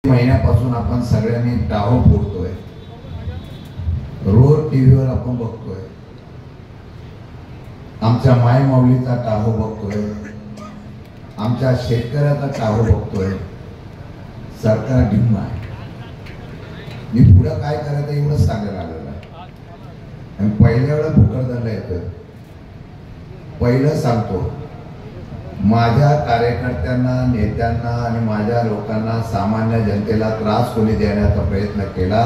महिन्यापासून आपण सगळ्यांनी टाहो फोडतोय, रोज टीव्हीवर आपण बघतोय, आमच्या मायमाऊलीचा टाहो बघतोय, आमच्या शेतकऱ्याचा टाहो बघतोय. सरकार ढिम्म आहे. मी पुढे काय करायचं एवढंच सांगायला आलेलं आहे. आणि पहिल्या वेळेला भोकरदंड येतं. पहिलं सांगतो, माझ्या कार्यकर्त्यांना, नेत्यांना आणि माझ्या लोकांना, सामान्य जनतेला त्रास कोणी देण्याचा प्रयत्न केला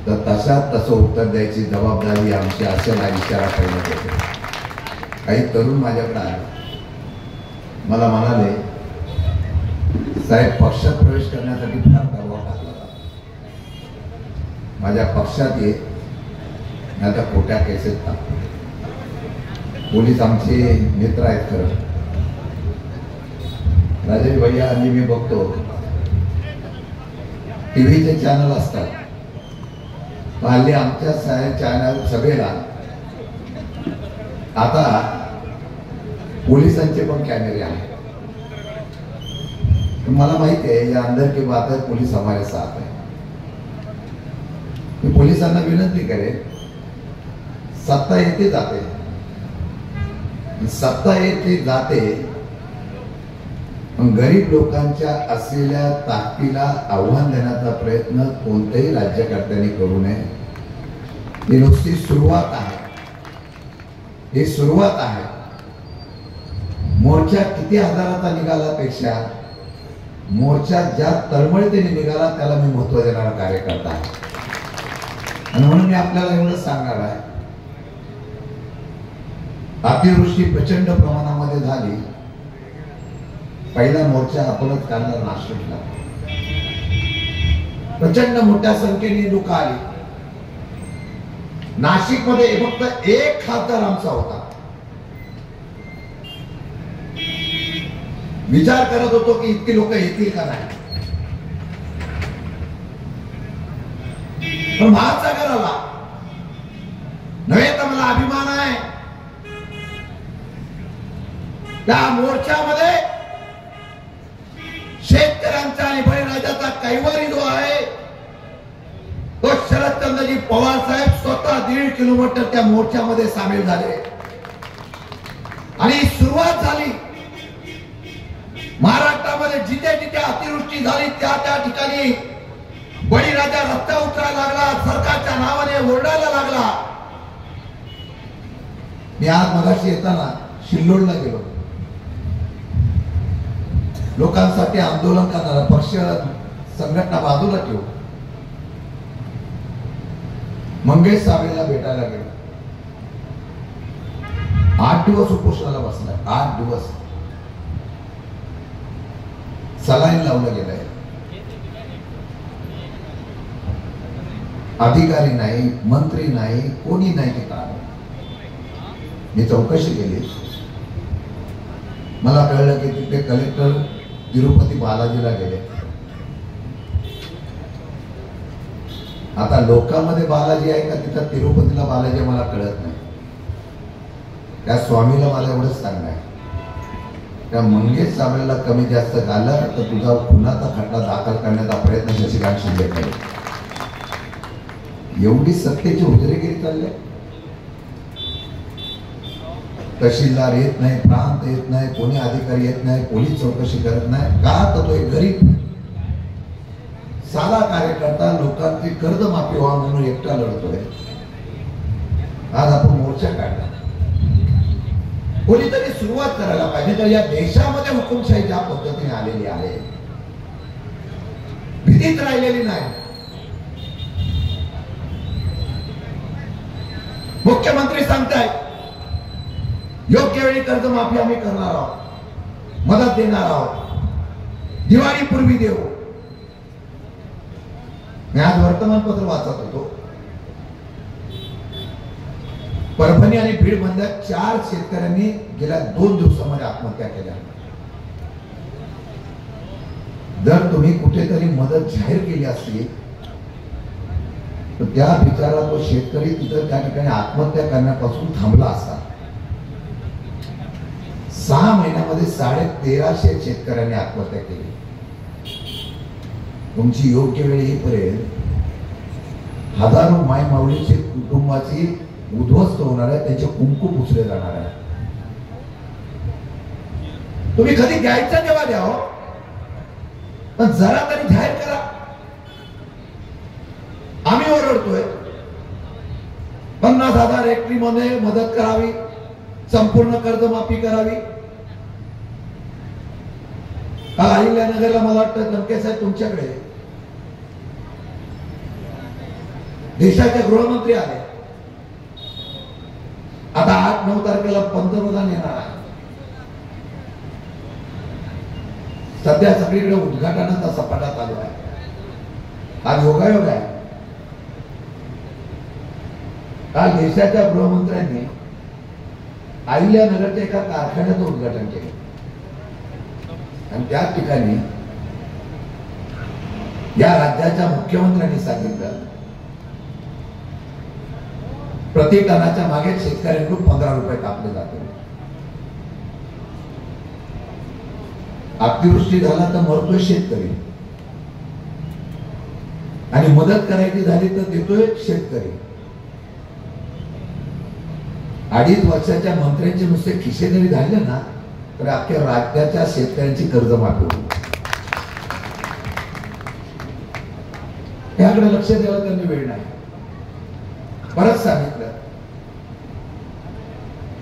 तर तसं उत्तर द्यायची जबाबदारी आमची असेल हा इशारा पहिला देतो. काही तरुण माझ्याकडे आले, मला म्हणाले, साहेब पक्षात प्रवेश करण्यासाठी फार दबाव टाकला, माझ्या पक्षात ये नाही तर खोट्या केसेस टाकतो. पोलीस आमचे मित्र आहेत खरं. राजेश भैया, हल्ली मी बघतो टीव्हीचे चॅनल असतात, हल्ली आमच्या चॅनल सभेला आता पोलिसांचे पण कॅमेरे आहेत. मला माहिती आहे या अंदर की बात है, पुलिस हमारे साथ है. मी पोलिसांना विनंती करेन, सत्ता येते जाते, सत्ता येते जाते, गरीब लोकांच्या असलेल्या ताकदीला आव्हान देण्याचा प्रयत्न कोणत्याही राज्यकर्त्यांनी करू नये. ही नुसती सुरुवात आहे, ही सुरुवात आहे. मोर्चा किती हजाराचा निघाला पेक्षा मोर्चा ज्या तळमळीने निघाला त्याला मी महत्व देणारा कार्यकर्ता आहे. आणि म्हणून मी आपल्याला एवढं सांगणार आहे, अतिवृष्टी प्रचंड प्रमाणामध्ये झाली. पहिला मोर्चा आपणच काढला नाशिकला. प्रचंड मोठ्या संख्येने लोक आली. नाशिक मध्ये फक्त एक खासदार आमचा होता. विचार करत होतो की इतके लोक येतील का नाही, पण महासागर आला. नव्हे तर मला अभिमान आहे त्या मोर्चामध्ये शेतकऱ्यांचा आणि बळीराजाचा कैवारी जो आहे तो शरदचंद्रजी पवार साहेब स्वतः 1.5 किलोमीटर त्या मोर्चामध्ये सामील झाले. आणि सुरुवात झाली. महाराष्ट्रामध्ये जिथे जिथे अतिवृष्टी झाली त्या त्या ठिकाणी बळीराजा रस्ता उतरायला लागला, सरकारच्या नावाने ओरडायला लागला. मी आज मगाशी येताना शिल्लोडला गेलो. लोकांसाठी आंदोलन करणारा पक्ष संघटना बाजूला ठेवू मंगेश साबळेला भेटायला गेलो. 8 दिवस उपोषणाला बसलाय. 8 दिवस सलाईन लावलं गेलंय. अधिकारी नाही, मंत्री नाही, कोणी नाही तिथं. मी चौकशी केली, मला कळलं की तिथे कलेक्टर तिरुपती बालाजीला गेले. आता लोकांमध्ये बालाजी आहे का तिथं तिरुपतीला बालाजी मला कळत नाही. त्या स्वामीला मला एवढंच सांगणं आहे, त्या मंगेश साबळेला कमी जास्त झालं तर तुझा खुनाचा खटला दाखल करण्याचा प्रयत्न शशिकांत शिंदे करेल. एवढी सत्तेची हुजरेगिरी चालली. तहसीलदार येत नाही, प्रांत येत नाही, कोणी अधिकारी येत नाही, पोलीस चौकशी करत नाही. का तर तो एक गरीब साधा कार्यकर्ता लोकांची कर्जमाफी व्हावं म्हणून एकटा लढतोय. आज आपण मोर्चा काढला. कोणीतरी सुरुवात करायला पाहिजे. तर या देशामध्ये हुकुमशाही ज्या पद्धतीने आलेली आहे, भीतीच राहिलेली नाही. मुख्यमंत्री सांगतायत योग्य वेळी कर्जमाफी आम्ही करणार आहोत, मदत देणार आहोत, दिवाळीपूर्वी देऊ. मी आज वर्तमानपत्र वाचत होतो, परभणी आणि बीड मधल्या 4 शेतकऱ्यांनी गेल्या 2 दिवसामध्ये आत्महत्या केल्या. जर तुम्ही कुठेतरी मदत जाहीर केली असती तर त्या बिचारा तो शेतकरी तिथं त्या ठिकाणी आत्महत्या करण्यापासून थांबला असता. 6 महिन्यामध्ये 1350 शेतकऱ्यांनी आत्महत्या केली. तुमची योग्य वेळ येईपर्यंत हजारो माय माऊलीचे कुटुंबाची उद्ध्वस्त होणार आहे, त्यांचे कुंकू पुसले जाणार आहे. तुम्ही कधी घ्यायचं तेव्हा द्या, पण जरा तरी जाहीर करा. आम्ही ओरडतोय 50,000 हेक्टरीमध्ये मदत करावी, संपूर्ण कर्जमाफी करावी. काल अहिल्यानगरला मला वाटतं लंकेश साहेब तुमच्याकडे देशाचे गृहमंत्री आले. आता 8-9 तारखेला पंतप्रधान येणार आहे. सध्या सगळीकडे उद्घाटनाचा सपाटा चालू आहे. आज योगायोग आहे. काल देशाच्या गृहमंत्र्यांनी अहिल्यानगरच्या एका कारखान्याचं उद्घाटन केलं आणि त्याच ठिकाणी या राज्याच्या मुख्यमंत्र्यांनी सांगितलं प्रति टनाच्या मागे शेतकऱ्यांकडून 15 रुपये कापले जाते. अतिवृष्टी झाला तर मरतोय शेतकरी आणि मदत करायची झाली तर देतोय शेतकरी. 2.5 वर्षाच्या मंत्र्यांचे नुसते खिसे जरी झाले ना तर अख्ख्या राज्याच्या शेतकऱ्यांची कर्जमाफी होईल. त्याकडे लक्ष द्यायला त्यांनी वेळ नाही. परत सांगितलं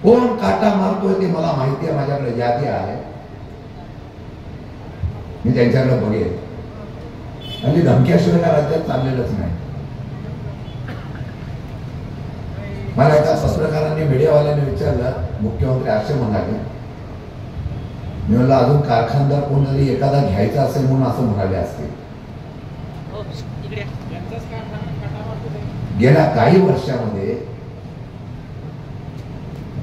कोण काटा मारतोय ते मला माहिती आहे. माझ्याकडे यादी आहे, मी त्यांच्याकडे बघेन. आणि धमक्याशिवाय या राज्यात चाललेलंच नाही. मला एका पत्रकारांनी मीडियावाल्याने विचारलं, मुख्यमंत्री असे म्हणाले. मी म्हणलं अजून कारखानदार कोणतरी एखादा घ्यायचा असेल म्हणून असं म्हणाले असते. गेल्या काही वर्षामध्ये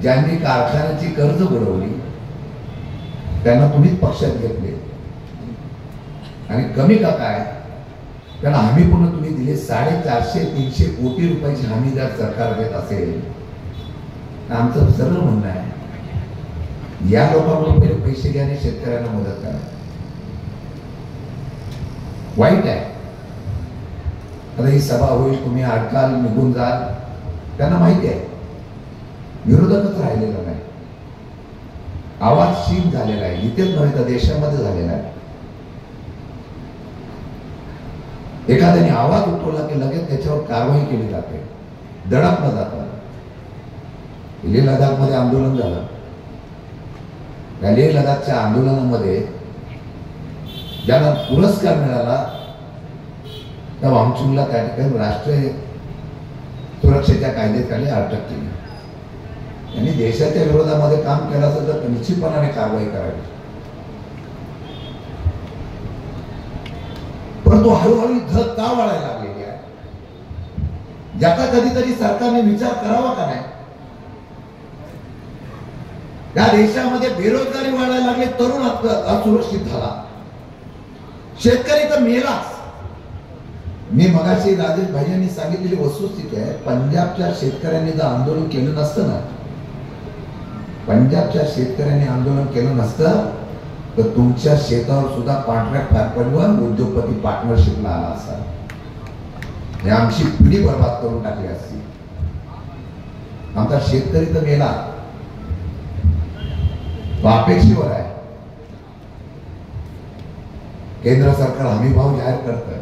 ज्यांनी कारखान्याची कर्ज बुडवली त्यांना तुम्हीच पक्षात घेतले आणि कमी का काय त्यांना हमी पुन्हा तुम्ही दिले. 450-300 कोटी रुपयाची हमी जर सरकार देत असेल तर आमचं सरळ म्हणणं आहे या लोकांकडून पहिले पैसे घ्या आणि शेतकऱ्यांना मदत करा. वाईट आहे. आता ही सभा होईल, तुम्ही अडकाल, निघून जाल, त्यांना माहिती आहे विरोधकच राहिलेला नाही. आवाज शीम झालेला आहे. इथेच नव्हे तर देशामध्ये झालेला आहे. एखाद्याने आवाज उठवला की लगेच त्याच्यावर कारवाई केली जाते, दडपलं जातं. लेह लडाख मध्ये आंदोलन झालं. त्या लेह लडाखच्या आंदोलनामध्ये ज्याला पुरस्कार मिळाला त्या वामचुंगला त्या ठिकाणी राष्ट्रीय सुरक्षेच्या कायद्याखाली अटक केली. त्यांनी देशाच्या विरोधामध्ये काम केलं असेल तर निश्चितपणाने कारवाई करावी. परंतु हळूहळू धग का वाढायला लागलेली आहे ज्याचा कधीतरी सरकारने विचार करावा का नाही. या देशामध्ये बेरोजगारी वाढायला लागली, तरुण असुरक्षित झाला, शेतकरी तर मेलाच. मी मगाशी राजेश भाईंनी सांगितलेली वस्तुस्थिती आहे. पंजाबच्या शेतकऱ्यांनी जर आंदोलन केलं नसतं ना, पंजाबच्या शेतकऱ्यांनी आंदोलन केलं नसतं तर तुमच्या शेतावर सुद्धा कॉन्ट्रॅक्ट फार्मरवर उद्योगपती पार्टनरशिपला आला असता. आमची पिढी बर्बाद करून टाकली असती. आमचा शेतकरी तर मेला, तो अपेक्षेवर आहे. केंद्र सरकार हमी भाव जाहीर करतं,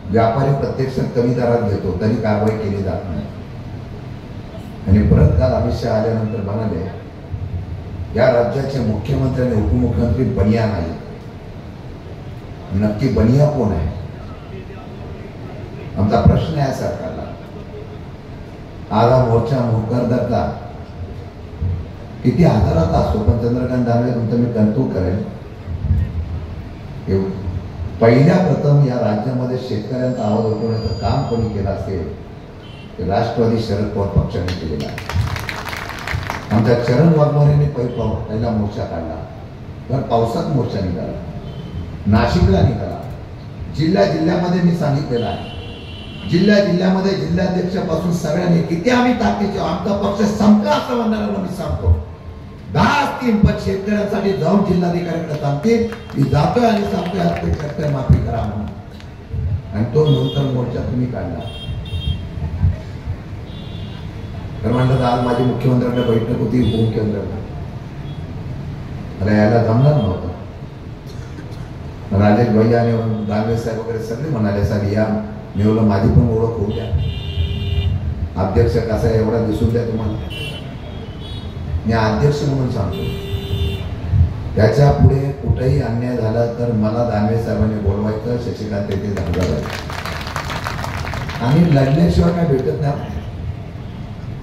व्यापारी प्रत्यक्षात कमी दरात घेतो तरी कारवाई केली जात नाही. आणि परत काल अमित शहा आल्यानंतर म्हणाले या राज्याचे मुख्यमंत्री आणि उपमुख्यमंत्री बनिया नाही. नक्की बनिया कोण आहे आमचा प्रश्न आहे सरकारला. आज हा मोर्चा मोकरदरचा किती हजाराचा असतो पण चंद्रकांत दानवे तुमचं मी कौतुक करेन. पहिल्या प्रथम या राज्यामध्ये शेतकऱ्यांचा आवाज उठवण्याचं काम कोणी केलं असेल ते राष्ट्रवादी शरद पवार पक्षाने केलेला आहे. आमच्या चरण वाघमारेंनी पहिला मोर्चा काढला, तर पावसात मोर्चा निघाला, नाशिकला निघाला, जिल्ह्यामध्ये मी सांगितलेलं आहे. जिल्ह्यामध्ये जिल्हाध्यक्षापासून सगळ्यांनी किती आम्ही ताकदीचे आमचा पक्ष संपला असं म्हणणाऱ्यांना मी सांगतो 10 असतील पण शेतकऱ्यांसाठी जाऊन जिल्हाधिकाऱ्यांकडे सांगतील की जातोय आणि सांगतोय माफी करा म्हणून. आणि तो नंतर मोर्चा तुम्ही काढला. तर म्हणलं आज माझी मुख्यमंत्र्यांना बैठक होती, उपमुख्यमंत्र्यांना मला यायला जमणार नव्हतं. राजेश भैया आणि दानवे साहेब वगैरे सगळे म्हणाले साहेब या. मी बोललो माझी पण ओळख होऊ द्या, अध्यक्ष कसा आहे एवढा दिसून द्या तुम्हाला. मी अध्यक्ष म्हणून सांगतो, त्याच्या पुढे कुठेही अन्याय झाला तर मला दानवे साहेबांनी बोलवायचं, शशिकांत तेथे झालं आणि लढल्याशिवाय काय भेटत नाही.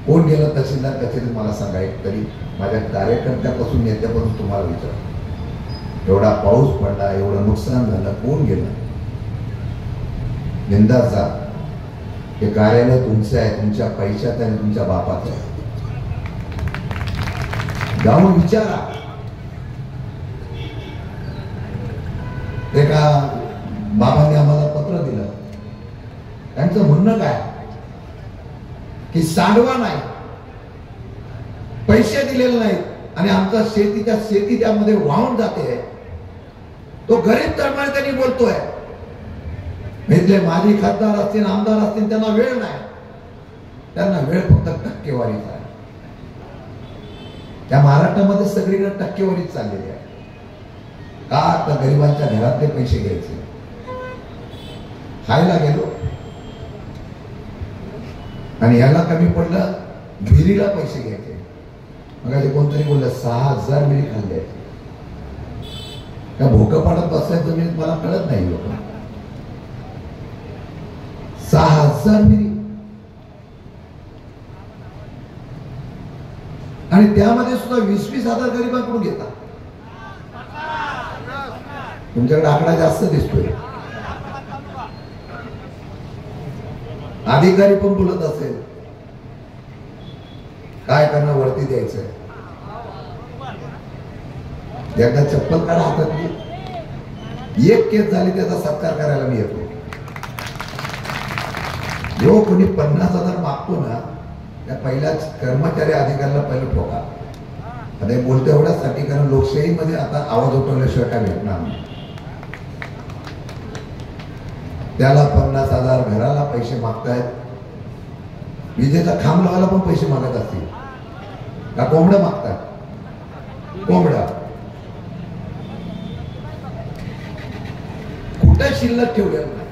कोण गेलं तहसीलदार कचेरीत मला सांगा, एक तरी माझ्या कार्यकर्त्यापासून नेत्यापासून तुम्हाला विचार. एवढा पाऊस पडला, एवढं नुकसान झालं, कोण गेलं? बिंदाचा हे कार्यालय तुमचं आहे, तुमच्या पैशात आणि तुमच्या बापाचं आहे. जाऊन विचारा. एका बाबांनी आम्हाला पत्र दिलं, त्यांचं म्हणणं काय की सांडवा नाही, पैसे दिलेले नाहीत आणि आमचा शेती त्यामध्ये वाहून जाते. तो गरीब तळमळ त्यांनी बोलतोय. इथले माजी खासदार असतील, आमदार असतील, त्यांना वेळ नाही. त्यांना वेळ फक्त टक्केवारीचा आहे. त्या महाराष्ट्रामध्ये सगळीकडे टक्केवारीच चाललेली आहे. का तर गरिबांच्या घरातले पैसे घ्यायचे. खायला गेलो आणि याला कमी पडलं, विहिरीला पैसे घ्यायचे. मग कोणतरी बोललं 6,000 मिरी खाल्ले. त्या भोकं पाडत बसायचं जमिनीत मला कळत नाही. लोक 6,000 मिरी आणि त्यामध्ये सुद्धा 20-20 हजार गरिबांकडून घेतात. तुमच्याकडे आकडा जास्त दिसतोय. अधिकारी पण बोलत असेल काय करणं, वरती द्यायचंय. एकदा चप्पल काढा हातातली, एक केस झाली त्याचा सत्कार करायला मी येतो. जो कोणी 50,000 मागतो ना, त्या पहिल्याच कर्मचारी अधिकाऱ्याला पहिलं ठोका. आता बोलतो एवढ्यासाठी कारण लोकशाहीमध्ये आता आवाज उठवल्याशिवाय काय भेटणार नाही. त्याला 50,000 घराला पैसे मागतायत. विजेचा खांब लावायला पण पैसे मागत असतील का? कोंबड्या मागतात, कोंबड्या कुठे शिल्लक ठेवलेला नाही.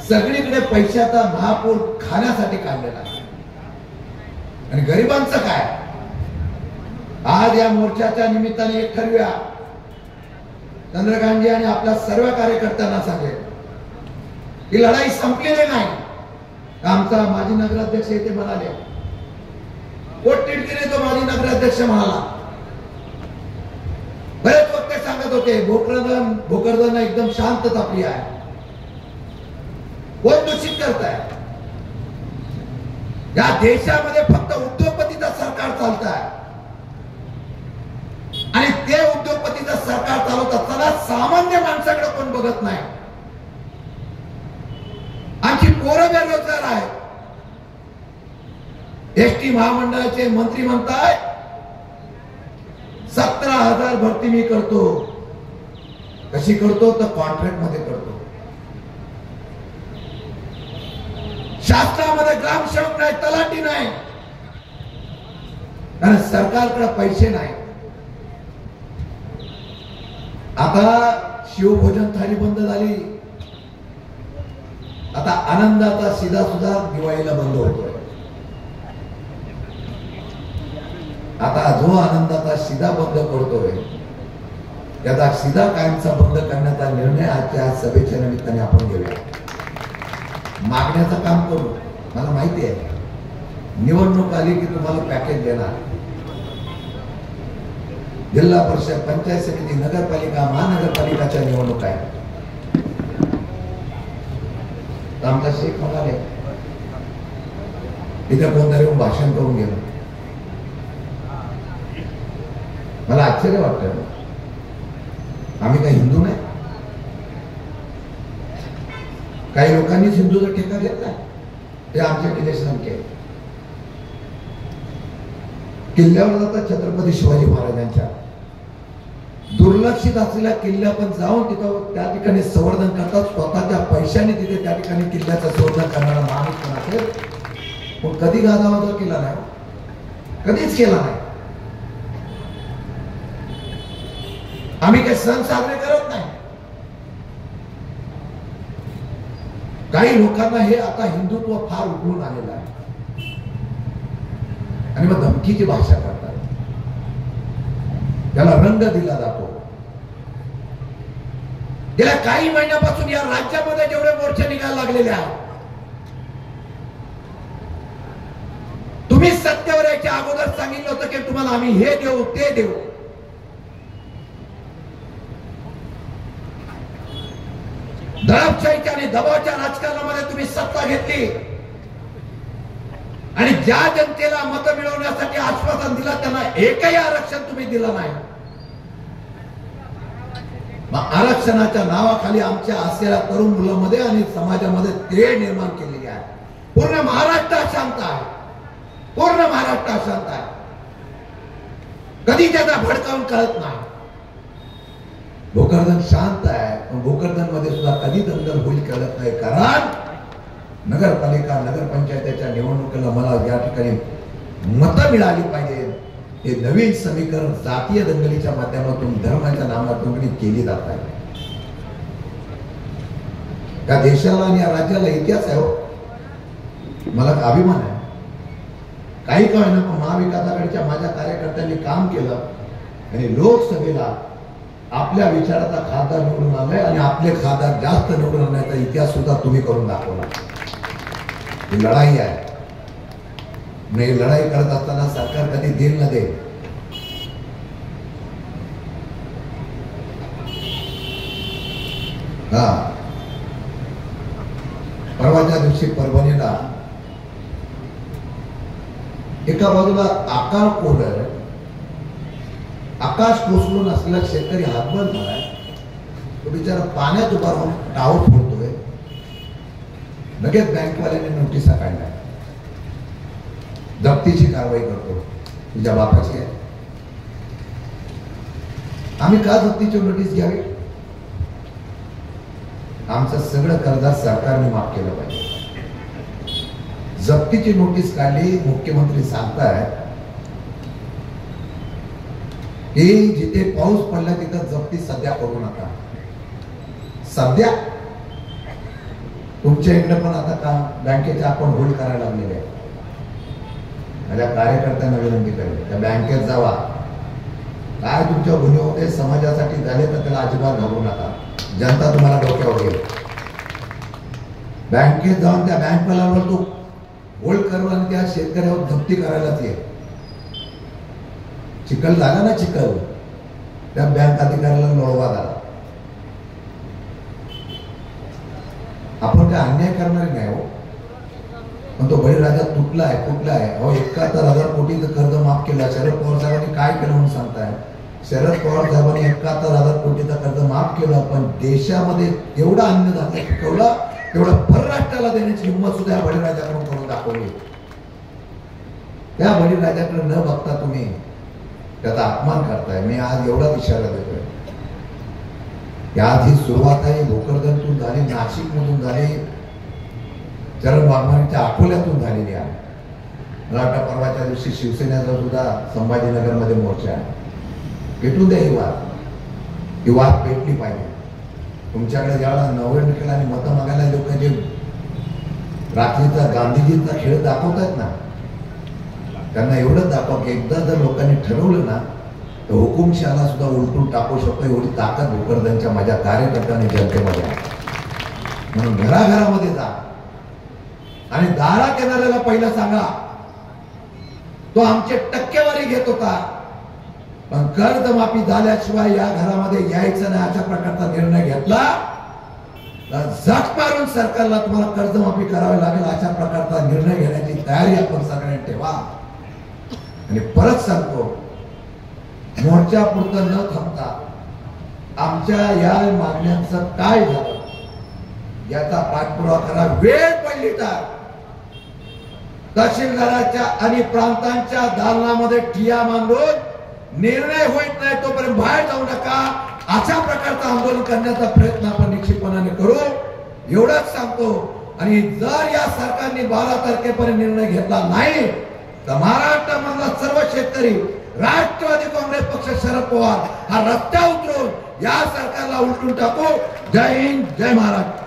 सगळीकडे पैशाचा महापूर खाण्यासाठी काढलेला आहे. आणि गरिबांचं काय? आज या मोर्चाच्या निमित्ताने एक ठरवूया. चंद्रकांतजी आणि आपल्या सर्व कार्यकर्त्यांना सांगेल ही लढाई संपलेली नाही. आमचा माजी नगराध्यक्ष येथे म्हणाले, पोटतिडकीने तो माजी नगराध्यक्ष म्हणाला. बरेच वक्ते सांगत होते भोकरदन एकदम शांत तापली आहे. कोण दूषित करताय? या देशामध्ये फक्त उद्योगपतीचं सरकार चालत आहे आणि ते उद्योगपतीचं सरकार चालवत असताना सामान्य माणसाकडे कोण बघत नाही. आमची पोरं बेरोजगार आहेत. एसटी महामंडळाचे मंत्री म्हणताय 17,000 भरती मी करतो. कशी करतो तर कॉन्ट्रॅक्ट मध्ये करतो. शासनामध्ये ग्रामसेवक नाही, तलाठी नाही, कारण सरकारकडे पैसे नाही. आता शिवभोजन थाळी बंद झाली. आता आनंदाचा शिदा सुद्धा दिवाळीला बंद होतोय. आता जो आनंदाचा शिदा बंद करतोय त्याचा शिदा कायमचा बंद करण्याचा निर्णय आजच्या सभेच्या निमित्ताने आपण घेऊया. मागण्याचं काम करू. मला माहिती आहे निवडणूक आली की तुम्हाला पॅकेज देणार. जिल्हा परिषद, पंचायत समिती, नगरपालिका, महानगरपालिकाच्या निवडणूक आहे. आमचा शेख म्हणाले इथे कोणतरी येऊन भाषण करून गेलं. मला आश्चर्य वाटतं. आम्ही काही हिंदू नाही. काही लोकांनी हिंदूचा ठेका घेतला. ते आमचे निलेश लंके किल्ल्यावर जातात. छत्रपती शिवाजी महाराजांच्या दुर्लक्षित असलेल्या किल्ल्या पण जाऊन तिथं त्या ठिकाणी संवर्धन करतात. स्वतःच्या पैशाने तिथे त्या ठिकाणी किल्ल्याचं शोधन करणारा माणूस पण असेल, पण कधी गाजावाजा केला नाही, कधीच केला नाही. आम्ही काही सण साजरे करत नाही. काही लोकांना हे आता हिंदुत्व फार उघडून आलेलं आहे आणि मग धमकीची भाषा करतात, त्याला रंग दिला जातो. गेल्या काही महिन्यापासून या राज्यामध्ये जेवढे मोर्चे निघायला लागलेले आहेत, तुम्ही सत्तेवर यायच्या अगोदर सांगितलं होतं की तुम्हाला आम्ही हे देऊ ते देऊ. दडपशाहीच्या आणि दबावाच्या राजकारणामध्ये तुम्ही सत्ता घेतली आणि ज्या जनतेला मत मिळवण्यासाठी आश्वासन दिलं त्यांना एकही आरक्षण तुम्ही दिलं नाही. मग आरक्षणाच्या नावाखाली आमच्या असलेल्या तरुण मुलांमध्ये आणि समाजामध्ये तेढ निर्माण केलेली आहे. पूर्ण महाराष्ट्र अशांत आहे, पूर्ण महाराष्ट्र अशांत आहे. कधी त्याचा भडकावून कळत नाही. भोकरदन शांत आहे, पण भोकरदन मध्ये सुद्धा कधी दंगल होईल कळत नाही. कारण नगरपालिका नगरपंचायतीच्या निवडणुकीला मला या ठिकाणी मतं मिळाली पाहिजे. हे नवीन समीकरण जातीय दंगलीच्या माध्यमातून धर्माच्या नामातून केली जात आहे. या देशाला आणि या राज्याला इतिहास आहे हो. मला अभिमान आहे. काही का होईना पण महाविकास आघाडीच्या माझ्या कार्यकर्त्यांनी काम केलं आणि लोकसभेला आपल्या विचाराचा खासदार निवडून आलाय आणि आपले खासदार जास्त निवडून आणण्याचा इतिहास सुद्धा तुम्ही करून दाखवला. ही लढाई आहे. नाही, लढाई करत असताना सरकार कधी देईल न दे. परवाच्या दिवशी परभणीला एका बाजूला आकाश कोरड आकाश कोसळून असलेला शेतकरी हातभर झालाय. तो बिचारा पाण्यात उभा राहून टावर फोडतोय. लगेच बँकवाल्याने नोटिसा काढल्या, जप्तीची कारवाई करतो. तुझ्या बापाची आहे. आम्ही का जप्तीची नोटीस घ्यावी? आमचं सगळं कर्ज सरकारने माफ केलं पाहिजे. जप्तीची नोटीस काढली. मुख्यमंत्री सांगतायत की जिथे पाऊस पडला तिथं जप्ती सध्या करू नका. सध्या तुमच्या इकडे पण आता काम बँकेचे अकाउंट होल्ड करायला लागलेले आहे. माझ्या कार्यकर्त्यांना विनंती करेल, त्या बँकेत जावा. काय तुमच्या गुन्हे होते समाजासाठी झाले तर त्याला अजिबात घाबरू नका. जनता तुम्हाला डोक्यावर घेईल. बँकेत जाऊन त्या बँकवाल्यावर तू होल्ड करू आणि त्या शेतकऱ्यावर जप्ती करायलाच ये. चिखल झाला ना, चिखल त्या बँक अधिकाऱ्याला लोळवा झाला. आपण काय अन्याय करणार नाही हो, पण तो बळीराजा तुटलाय कुठलाय. अहो 71,000 कोटीचं कर्ज माफ केलं. शरद पवार साहेबांनी काय केलं म्हणून सांगताय? शरद पवार साहेबांनी 71,000 कोटीचं कर्ज माफ केलं, पण देशामध्ये तेवढा अन्नधान्य पिकवलं तेवढं परराष्ट्राला देण्याची हिंमत सुद्धा या बळीराजाकडून करून दाखवली. त्या बळीराजाकडे न बघता तुम्ही त्याचा अपमान करताय. मी आज एवढाच इशारा देतोय की आज ही सुरुवात आहे. भोकरदनतून झाली, नाशिक मधून झाली, चरण वाघमारेच्या अकोल्यातून झालेली आहे. मला वाटतं परवाच्या दिवशी शिवसेनेचा सुद्धा संभाजीनगरमध्ये मोर्चा आहे. पेटून द्या ही वाद पेटली पाहिजे. तुमच्याकडे ज्यावेळेला निवडणुकीला आणि मतं मागायला लोक जे रात्रीचा गांधीजींचा खेळ दाखवतात ना, त्यांना एवढंच दाखवा की एकदा जर लोकांनी ठरवलं ना तर हुकुमशहाला सुद्धा उलटून टाकू शकतो. एवढी ताकद भोकरदनच्या माझ्या कार्यकर्त्यांनी जनतेमध्ये आहे. म्हणून घराघरामध्ये जा आणि दारात येणाऱ्याला पहिला सांगा, तो आमची टक्केवारी घेत होता पण कर्जमाफी झाल्याशिवाय या घरामध्ये यायचं नाही अशा प्रकारचा निर्णय घेतला तर झक मारून सरकारला तुम्हाला कर्जमाफी करावी लागेल अशा प्रकारचा निर्णय घेण्याची तयारी आपण सगळ्यांनी ठेवा. आणि परत सांगतो, मोर्चा पुरतं न थांबता आमच्या या मागण्यांचं काय झालं याचा पाठपुरावा करा. वेळ पडली तर तहसीलदाराच्या आणि प्रांतांच्या दालनामध्ये ठिया मांडून निर्णय होत नाही तोपर्यंत बाहेर जाऊ नका. अशा प्रकारचं आंदोलन करण्याचा प्रयत्न आपण निश्चितपणाने करू. एवढंच सांगतो. आणि जर या सरकारने 12 तारखेपर्यंत निर्णय घेतला नाही तर महाराष्ट्रामधला सर्व शेतकरी राष्ट्रवादी काँग्रेस पक्ष शरद पवार हा रस्त्यावर उतरून या सरकारला उलटून टाकू. जय हिंद, जय महाराष्ट्र.